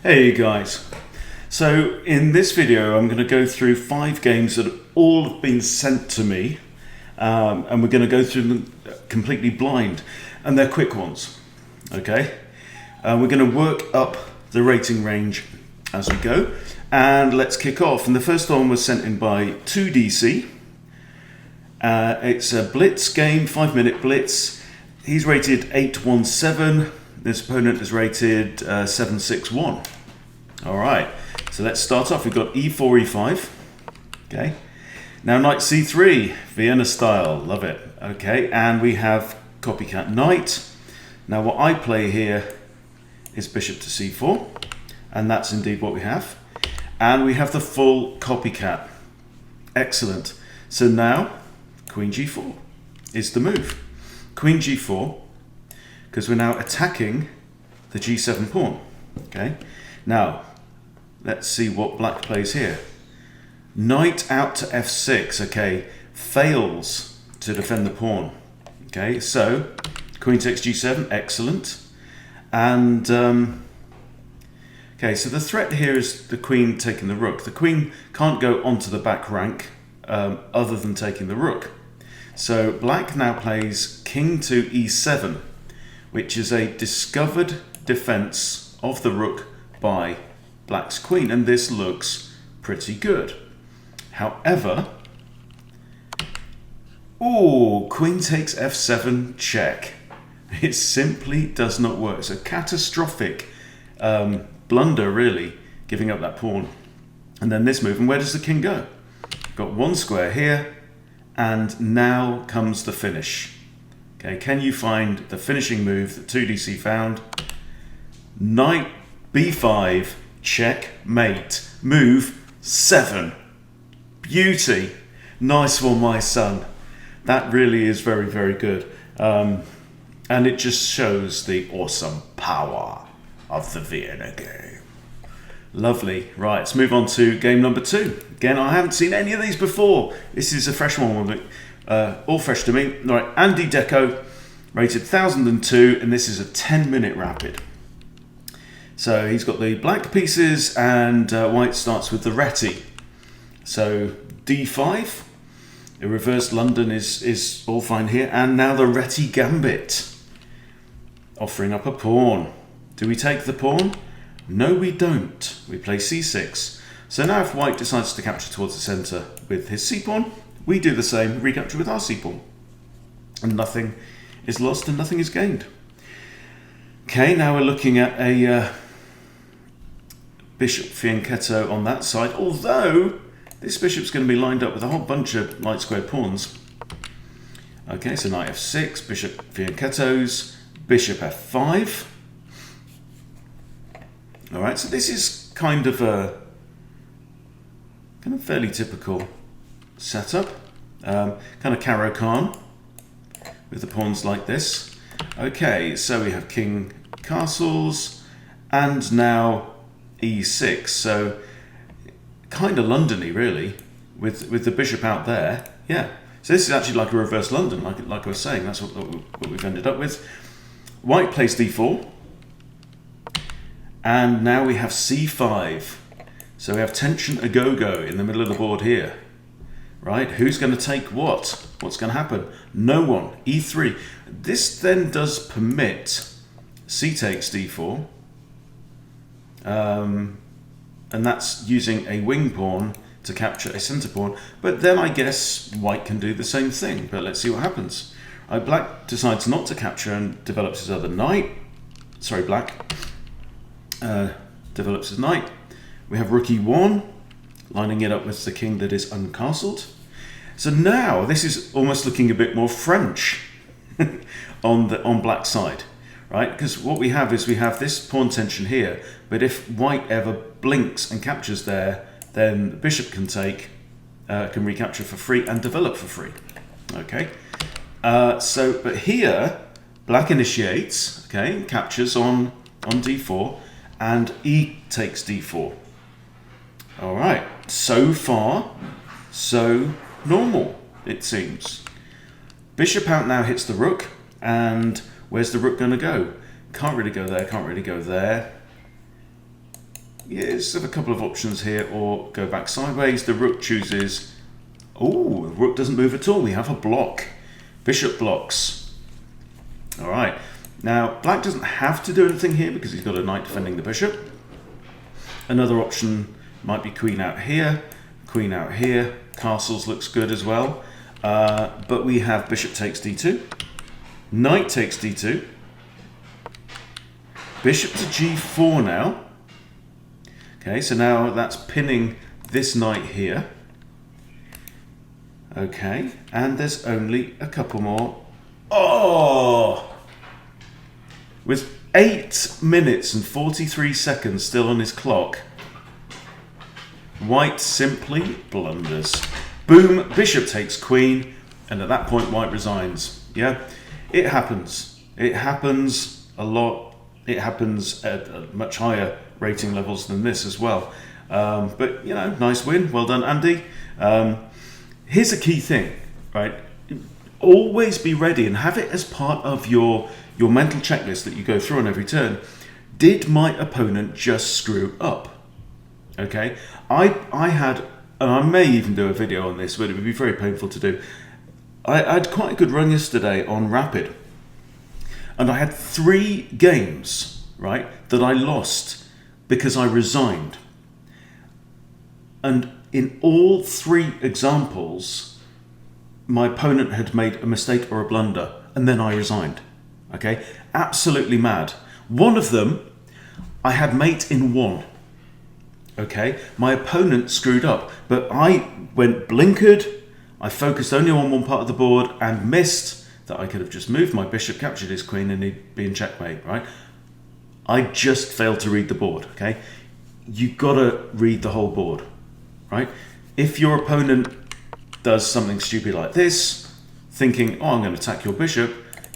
Hey guys, so in this video I'm going to go through 5 games that all have been sent to me, and we're going to go through them completely blind, and they're quick ones, okay? We're going to work up the rating range as we go, and let's kick off. And the first one was sent in by 2DC. It's a blitz game, 5-minute blitz. He's rated 817. This opponent is rated 761. All right, so let's start off. We've got e4, e5. Okay, now knight c3, Vienna style, love it. Okay, and we have copycat knight. Now what I play here is bishop to c4, and that's indeed what we have. And we have the full copycat. Excellent. So now queen g4 is the move. Queen g4, because we're now attacking the g7 pawn. Okay, now let's see what black plays here. Knight out to f6. Okay, fails to defend the pawn. Okay, so queen takes g7, excellent. And okay, so the threat here is the queen taking the rook. The queen can't go onto the back rank other than taking the rook. So black now plays king to e7, which is a discovered defense of the rook by black's queen, and this looks pretty good. However, queen takes f7 check. It simply does not work. It's a catastrophic blunder, really, giving up that pawn. And then this move, and where does the king go? Got one square here, and now comes the finish. Okay, can you find the finishing move that 2DC found? Knight b5, checkmate. Move 7. Beauty. Nice one, my son. That really is very, very good. And it just shows the awesome power of the Vienna game. Lovely. Right, let's move on to game number 2. Again, I haven't seen any of these before. This is a fresh one, all fresh to me. All right, Andy Deco, rated 1002, and this is a 10-minute rapid. So he's got the black pieces, and white starts with the reti. So d5, the reversed London is all fine here, and now the reti gambit, offering up a pawn. Do we take the pawn? No, we don't. We play c6. So now if white decides to capture towards the centre with his c-pawn, we do the same, recapture with our c-pawn. And nothing is lost and nothing is gained. Okay, now we're looking at a bishop fianchetto on that side, although this bishop's going to be lined up with a whole bunch of light squared pawns. Okay, so knight f6, bishop fianchettos, bishop f5. All right, so this is kind of a fairly typical setup, kind of Caro-Kann with the pawns like this. Okay, so we have king castles, and now e6. So kind of Londony, really, with the bishop out there. Yeah. So this is actually like a reverse London, like I was saying. That's what we've ended up with. White plays d4. And now we have c5. So we have tension a go-go in the middle of the board here. Right? Who's going to take what? What's going to happen? No one. e3. This then does permit c takes d4. And that's using a wing pawn to capture a center pawn. But then I guess white can do the same thing. But let's see what happens. Black decides not to capture and develops his other knight. Sorry, black. Develops his knight. We have rook e1, lining it up with the king that is uncastled. So now this is almost looking a bit more French on black side, right? Because what we have is we have this pawn tension here, but if white ever blinks and captures there, then the bishop can can recapture for free and develop for free. Okay. But here black initiates, okay, captures on d4. And e takes d4. All right, so far, so normal, it seems. Bishop out now hits the rook, and where's the rook going to go? Can't really go there, can't really go there. Yes, have a couple of options here, or go back sideways. The rook chooses. Oh, the rook doesn't move at all. We have a block. Bishop blocks. All right. Now, black doesn't have to do anything here because he's got a knight defending the bishop. Another option might be queen out here, queen out here. Castles looks good as well. But we have bishop takes d2, knight takes d2, bishop to g4 now. Okay, so now that's pinning this knight here. Okay, and there's only a couple more. Oh! With 8 minutes and 43 seconds still on his clock, white simply blunders. Boom, bishop takes queen, and at that point white resigns. Yeah, it happens. It happens a lot. It happens at much higher rating levels than this as well. But, you know, nice win. Well done, Andy. Here's a key thing, right? Always be ready and have it as part of your mental checklist that you go through on every turn. Did my opponent just screw up? Okay, I had, and I may even do a video on this, but it would be very painful to do. I had quite a good run yesterday on Rapid, and I had 3 games, right, that I lost because I resigned. And in all 3 examples, my opponent had made a mistake or a blunder, and then I resigned. Okay, absolutely mad. One of them, I had mate in 1. Okay, my opponent screwed up, but I went blinkered. I focused only on one part of the board and missed that I could have just moved my bishop, captured his queen, and he'd be in checkmate, right? I just failed to read the board, okay? You've got to read the whole board, right? If your opponent does something stupid like this, thinking, oh, I'm going to attack your bishop,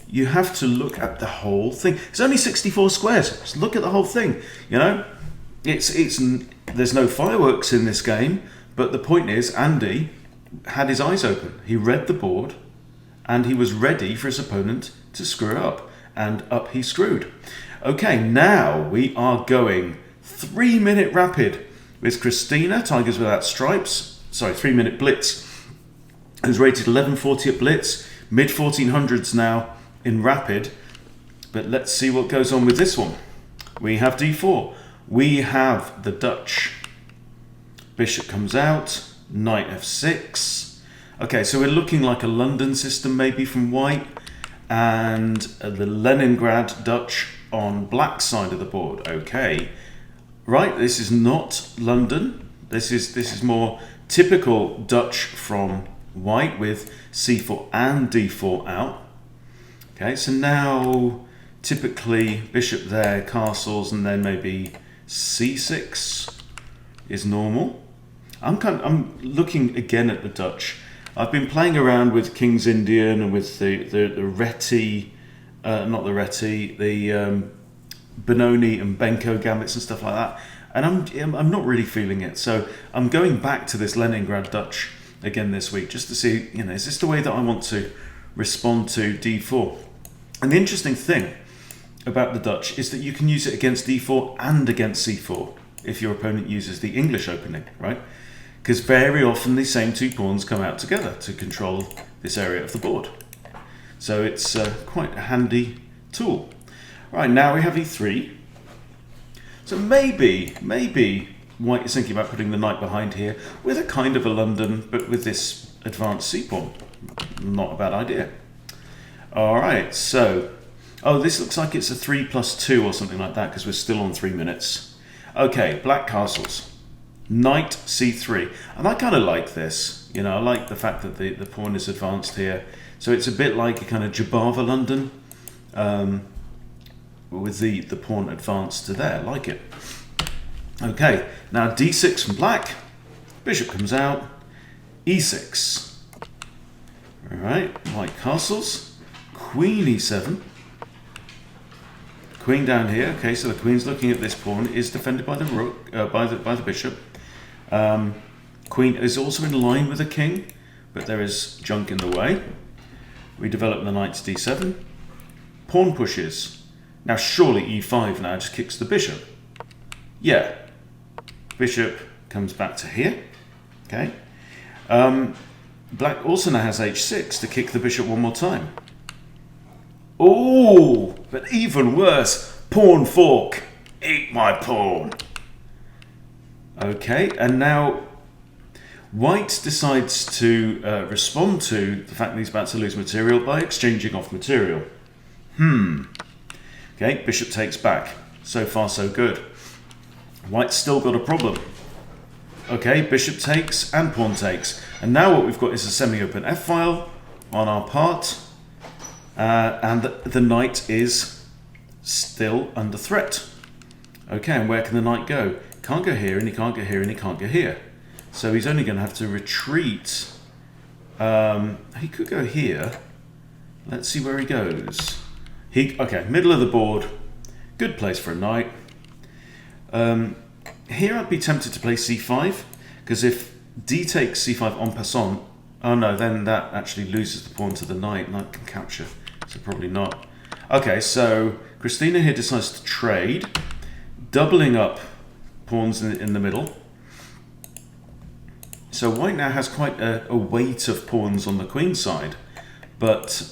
you have to look at the whole thing. It's only 64 squares. Just look at the whole thing, you know? There's no fireworks in this game, but the point is, Andy had his eyes open. He read the board, and he was ready for his opponent to screw up, and up he screwed. Okay, now we are going 3-minute rapid with Christina, Tigers Without Stripes. Sorry, 3-minute blitz. Who's rated 1140 at blitz, mid 1400s now in rapid. But let's see what goes on with this one. We have d4. We have the Dutch. Bishop comes out, knight f6. Okay, so we're looking like a London system maybe from white, and the Leningrad Dutch on black side of the board. Okay, right, this is not London. This is more typical Dutch from white with c4 and d4 out. Okay, so now typically bishop there, castles, and then maybe c6 is normal. I'm looking again at the Dutch. I've been playing around with King's Indian and with the Reti, not the Reti, the Benoni and Benko gambits and stuff like that, and I'm not really feeling it. So I'm going back to this Leningrad Dutch again this week just to see, you know, is this the way that I want to respond to d4? And the interesting thing about the Dutch is that you can use it against d4 and against c4 if your opponent uses the English opening, right? Because very often the same 2 pawns come out together to control this area of the board. So it's quite a handy tool. Right, now we have e3. So maybe white is thinking about putting the knight behind here with a kind of a London, but with this advanced c-pawn. Not a bad idea. All right, so, oh, this looks like it's a 3+2 or something like that because we're still on 3 minutes. Okay, black castles. Knight c3. And I kind of like this. You know, I like the fact that the pawn is advanced here. So it's a bit like a kind of Jabava London with the pawn advanced to there. I like it. Okay, now d6 from black. Bishop comes out. e6. All right, white castles. Queen e7. Queen down here. Okay, so the queen's looking at this pawn, is defended by the rook, by the bishop. Queen is also in line with the king, but there is junk in the way. We develop the knight to d7. Pawn pushes. Now surely e5 now just kicks the bishop. Yeah, Bishop comes back to here. Okay. Black also now has h6 to kick the bishop one more time. Oh, but even worse, pawn fork. Eat my pawn. Okay, and now White decides to respond to the fact that he's about to lose material by exchanging off material. Okay, bishop takes back. So far, so good. White's still got a problem. Okay, bishop takes and pawn takes. And now what we've got is a semi-open f-file on our part. And the knight is still under threat. Okay, and where can the knight go? Can't go here, and he can't go here, and he can't go here. So he's only going to have to retreat. He could go here. Let's see where he goes. Okay, middle of the board. Good place for a knight. Here I'd be tempted to play c5, because if d takes c5 en passant, oh no, then that actually loses the pawn to the knight. Knight can capture, so probably not. Okay, so Christina here decides to trade, doubling up pawns in the middle. So White now has quite a weight of pawns on the queen side, but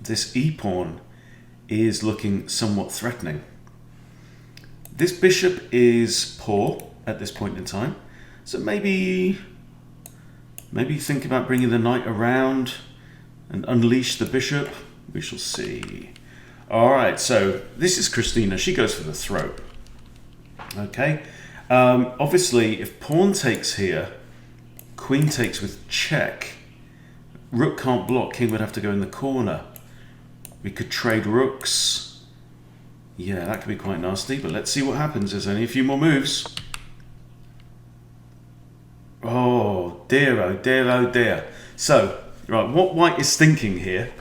this e-pawn is looking somewhat threatening. This bishop is poor at this point in time, so maybe think about bringing the knight around and unleash the bishop. We shall see. All right, so this is Christina. She goes for the throat. Okay, obviously if pawn takes here, queen takes with check. Rook can't block. King would have to go in the corner. We could trade rooks. Yeah, that could be quite nasty, but let's see what happens. There's only a few more moves. Oh dear, oh dear, oh dear. So, right, what White is thinking here,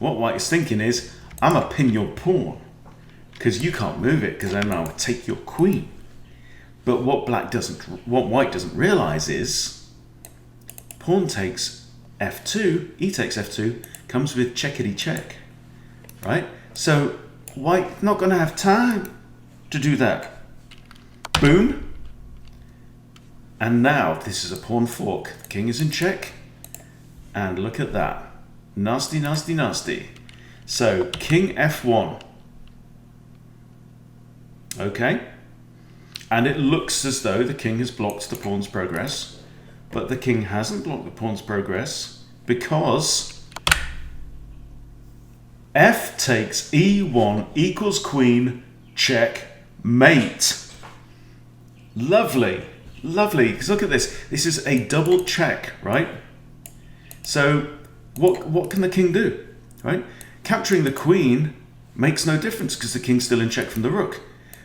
is, I'm going to pin your pawn, because you can't move it, because then I'll take your queen. But what White doesn't realise is, pawn takes f2, e takes f2, comes with checkity check, right? So, White not going to have time to do that. Boom. And now this is a pawn fork. The king is in check. And look at that. Nasty, nasty, nasty. So king f1. Okay. And it looks as though the king has blocked the pawn's progress. But the king hasn't blocked the pawn's progress because f takes e1 equals queen, check, mate. Lovely, lovely. Because look at this. This is a double check, right? So what can the king do, right? Capturing the queen makes no difference because the king's still in check from the rook.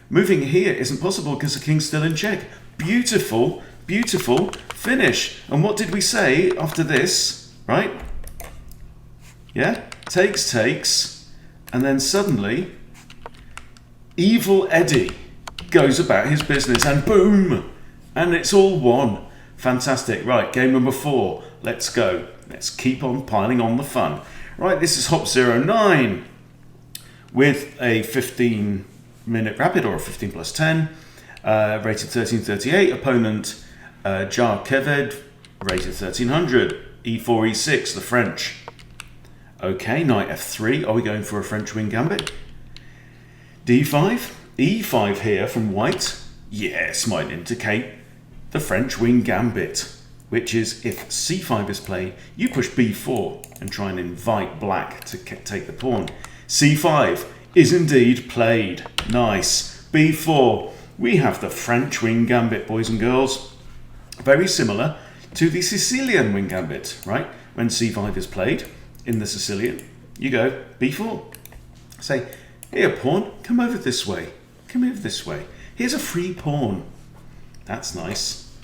Moving here isn't possible because the king's still in check. Beautiful, beautiful finish. And what did we say after this, right? Yeah? Takes, and then suddenly Evil Eddie goes about his business and boom, and it's all won. Fantastic. Right, game number 4. Let's go. Let's keep on piling on the fun. Right, this is Hop09 with a 15-minute rapid, or a 15 plus 10, rated 1338. Opponent Jar Keved, rated 1300. E4, E6, the French. Okay, knight f3. Are we going for a French wing gambit? d5. e5 here from White. Yes, might indicate the French wing gambit, which is if c5 is played, you push b4 and try and invite black to take the pawn. c5 is indeed played. Nice. b4. We have the French wing gambit, boys and girls. Very similar to the Sicilian wing gambit, right? When c5 is played in the Sicilian, you go b4. Say, here pawn, come over this way. Come over this way. Here's a free pawn. That's nice.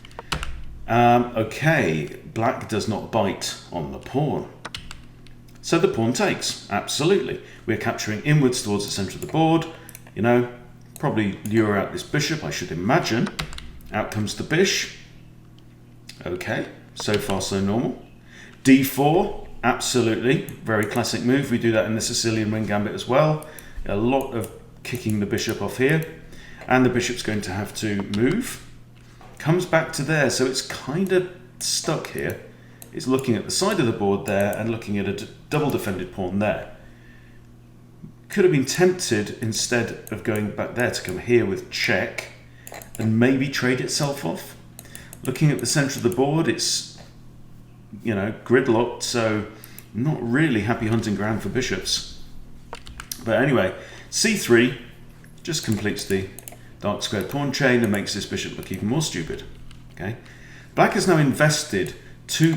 Okay, black does not bite on the pawn. So the pawn takes, absolutely. We're capturing inwards towards the center of the board. You know, probably lure out this bishop, I should imagine. Out comes the bish. Okay, so far so normal. d4. Absolutely, very classic move. We do that in the Sicilian wing gambit as well. A lot of kicking the bishop off here. And the bishop's going to have to move. Comes back to there, so it's kind of stuck here. It's looking at the side of the board there and looking at a double defended pawn there. Could have been tempted, instead of going back there, to come here with check and maybe trade itself off. Looking at the centre of the board, it's, you know, gridlocked, so not really happy hunting ground for bishops. But anyway, c3 just completes the dark squared pawn chain and makes this bishop look even more stupid. Okay, black has now invested two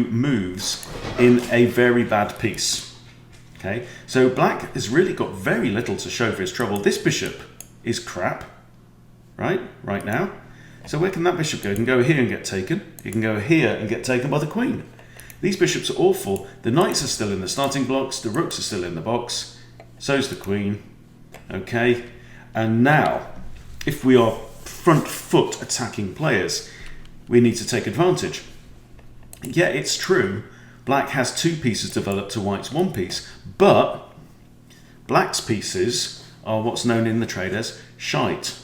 moves in a very bad piece. Okay, so black has really got very little to show for his trouble. This bishop is crap, right now. So where can that bishop go? It can go here and get taken. It can go here and get taken by the queen. These bishops are awful. The knights are still in the starting blocks. The rooks are still in the box. So's the queen. Okay, and now, if we are front foot attacking players, we need to take advantage. Yeah, it's true, black has two pieces developed to white's one piece, but black's pieces are what's known in the trade as shite.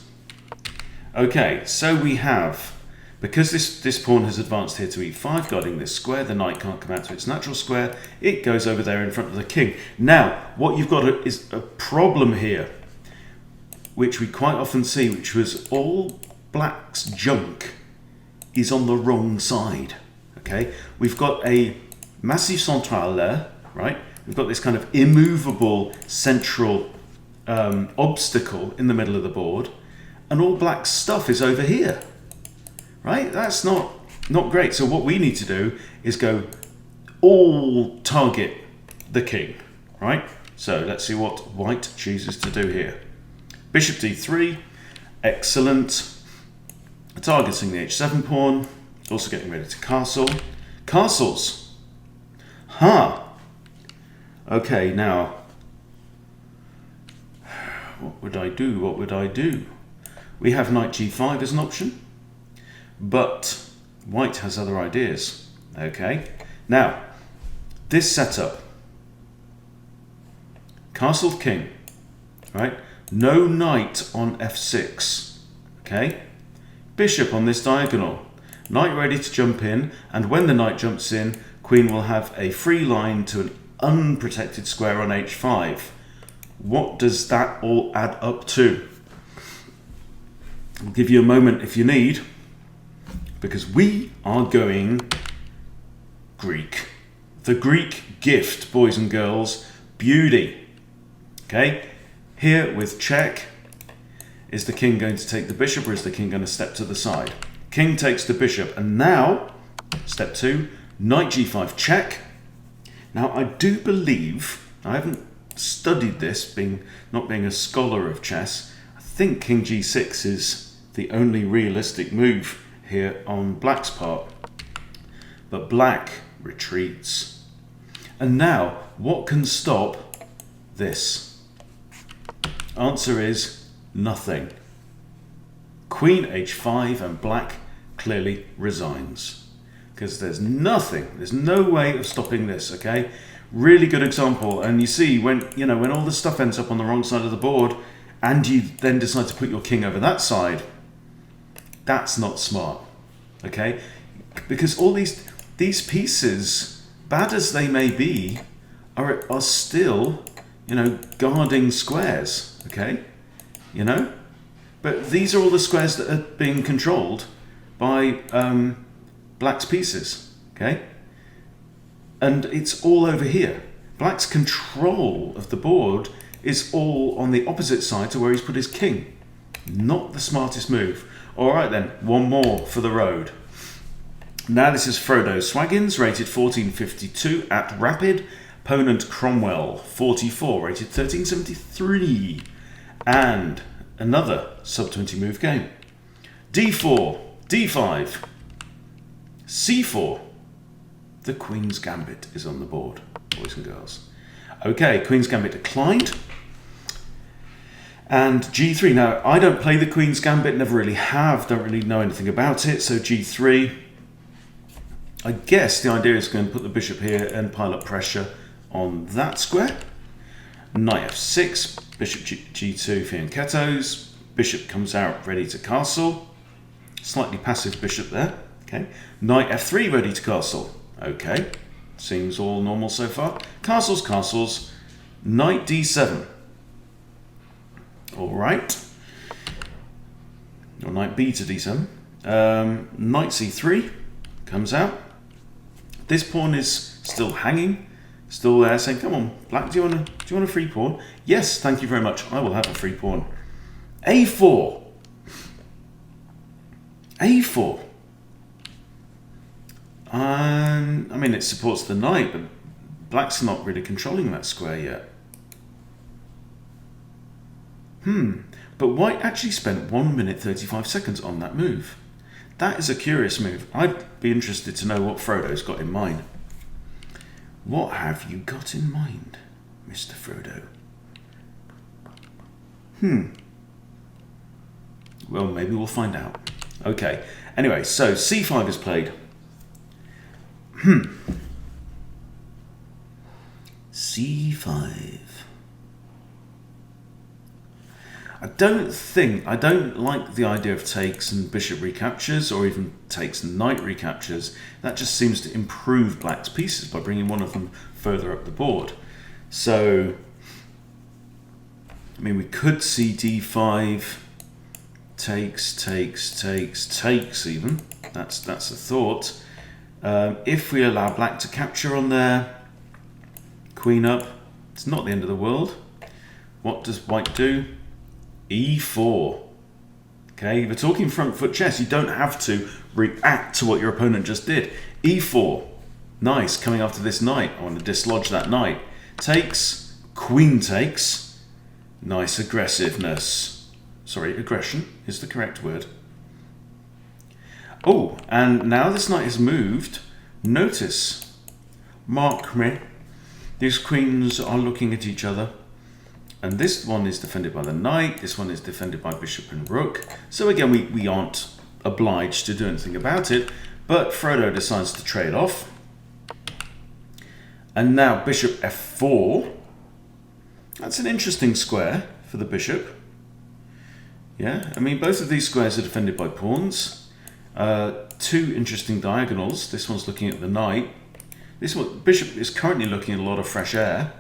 Okay, so we have, because this pawn has advanced here to e5, guarding this square, the knight can't come out to its natural square, it goes over there in front of the king. Now, what you've got is a problem here, which we quite often see, which was all black's junk is on the wrong side. Okay, we've got a massif central there, right? We've got this kind of immovable central obstacle in the middle of the board, and all black's stuff is over here, right? That's not great. So what we need to do is go all target the king, right? So let's see what white chooses to do here. Bishop d3, excellent. Targeting the h7 pawn, also getting ready to castle. Castles. Huh. Okay, now, what would I do? We have knight g5 as an option, but white has other ideas. Okay, now, this setup, castled king, right? No knight on f6, okay? Bishop on this diagonal, knight ready to jump in, and when the knight jumps in, queen will have a free line to an unprotected square on h5. What does that all add up to? I'll give you a moment if you need, because we are going Greek. The Greek gift, boys and girls, beauty. Okay, here with check, is the king going to take the bishop, or is the king going to step to the side? King takes the bishop, and now, step 2, knight g5 check. Now I do believe, I haven't studied this, not being a scholar of chess, I think king g6 is the only realistic move here on black's part. But black retreats. And now, what can stop this? Answer is nothing. Queen h5 and black clearly resigns. Because there's no way of stopping this, okay? Really good example. And you see, when all the stuff ends up on the wrong side of the board, and you then decide to put your king over that side, that's not smart, okay? Because all these pieces, bad as they may be, are still, guarding squares, okay? But these are all the squares that are being controlled by black's pieces, okay? And it's all over here. Black's control of the board is all on the opposite side to where he's put his king. Not the smartest move. All right then, one more for the road. Now this is Frodo Swaggins, rated 1452 at Rapid. Opponent Cromwell, 44, rated 1373. And another sub-20 move game. d4, d5, c4. The Queen's Gambit is on the board, boys and girls. Okay, Queen's Gambit declined. And g3. Now, I don't play the Queen's Gambit, never really have, don't really know anything about it. So g3. I guess the idea is going to put the bishop here and pile up pressure on that square. Knight f6, bishop g2, fianchettos. Bishop comes out ready to castle. Slightly passive bishop there. Okay. Knight f3 ready to castle. Okay. Seems all normal so far. Castles, castles. Knight d7. All right. Or knight b to d7. Knight c3 comes out. This pawn is still hanging, still there, saying, "Come on, black, do you want a free pawn?" Yes, thank you very much. I will have a free pawn. a4. a4. I mean, it supports the knight, but black's not really controlling that square yet. But white actually spent 1 minute 35 seconds on that move. That is a curious move. I'd be interested to know what Frodo's got in mind. What have you got in mind, Mr. Frodo? Well, maybe we'll find out. Okay. Anyway, so c5 is played. c5. I don't like the idea of takes and bishop recaptures, or even takes and knight recaptures. That just seems to improve black's pieces by bringing one of them further up the board. So, I mean, we could see d5, takes even. That's a thought. If we allow black to capture on there, queen up, it's not the end of the world. What does white do? e4. Okay, we're talking front foot chess. You don't have to react to what your opponent just did. e4. Nice, coming after this knight. I want to dislodge that knight. Takes, queen takes. Nice aggressiveness. Sorry, aggression is the correct word. Oh, and now this knight has moved. Notice, mark me, these queens are looking at each other. And this one is defended by the knight, this one is defended by bishop and rook. So again, we aren't obliged to do anything about it, but Frodo decides to trade off. And now bishop f4. That's an interesting square for the bishop. Yeah, I mean, both of these squares are defended by pawns. Two interesting diagonals. This one's looking at the knight. This one, bishop is currently looking at a lot of fresh air.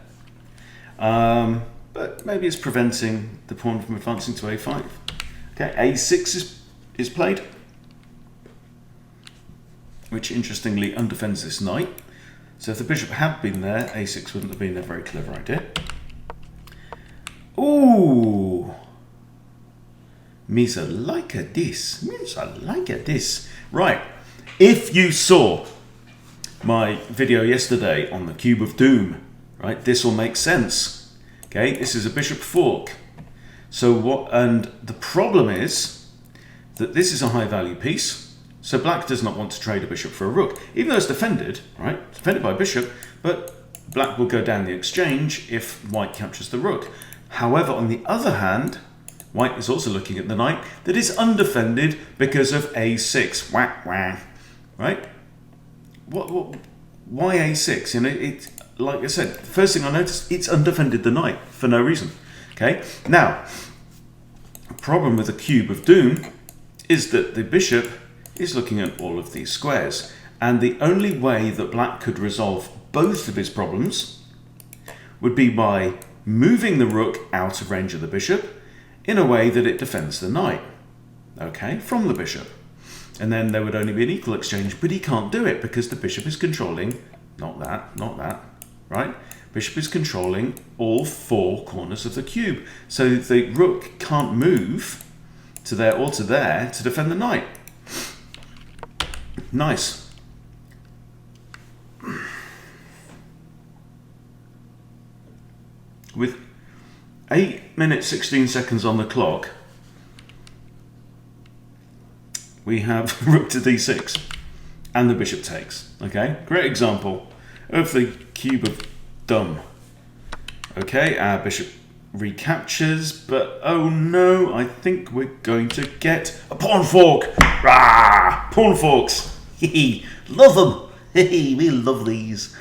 But maybe it's preventing the pawn from advancing to a5. Okay, a6 is played, which interestingly undefends this knight. So if the bishop had been there, a6 wouldn't have been a very clever idea. Ooh! Misa like this. Right, if you saw my video yesterday on the Cube of Doom, right, this will make sense. Okay, this is a bishop fork. So what? And the problem is that this is a high value piece. So black does not want to trade a bishop for a rook, even though it's defended, right? Defended by a bishop, but black will go down the exchange if white captures the rook. However, on the other hand, white is also looking at the knight that is undefended because of a6. Whack, whack, right? Why a6? You know, it. Like I said, the first thing I noticed, it's undefended the knight for no reason. Okay, now, the problem with the Cube of Doom is that the bishop is looking at all of these squares, and the only way that black could resolve both of his problems would be by moving the rook out of range of the bishop in a way that it defends the knight, okay, from the bishop. And then there would only be an equal exchange, but he can't do it because the bishop is controlling, not that, right? Bishop is controlling all four corners of the cube. So the rook can't move to there or to there to defend the knight. Nice. With 8 minutes 16 seconds on the clock, we have rook to d6 and the bishop takes. Okay, great example of the Cube of Dumb. Okay, our bishop recaptures, but oh no, I think we're going to get a pawn fork. Rah! Pawn forks. Hee love them. Hee we love these.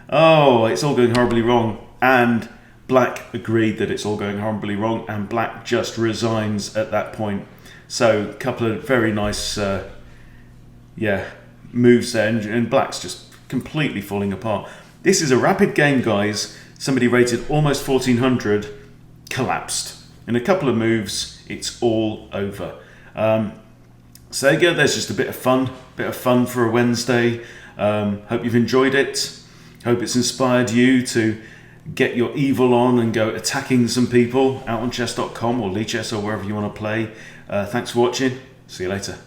Oh, it's all going horribly wrong, and Black agreed that it's all going horribly wrong, and Black just resigns at that point. So a couple of very nice moves there, and Black's just completely falling apart. This is a rapid game, guys. Somebody rated almost 1400 collapsed. In a couple of moves, it's all over. So there you go. There's just a bit of fun for a Wednesday. Hope you've enjoyed it. Hope it's inspired you to get your evil on and go attacking some people out on chess.com or Lichess or wherever you want to play. Thanks for watching. See you later.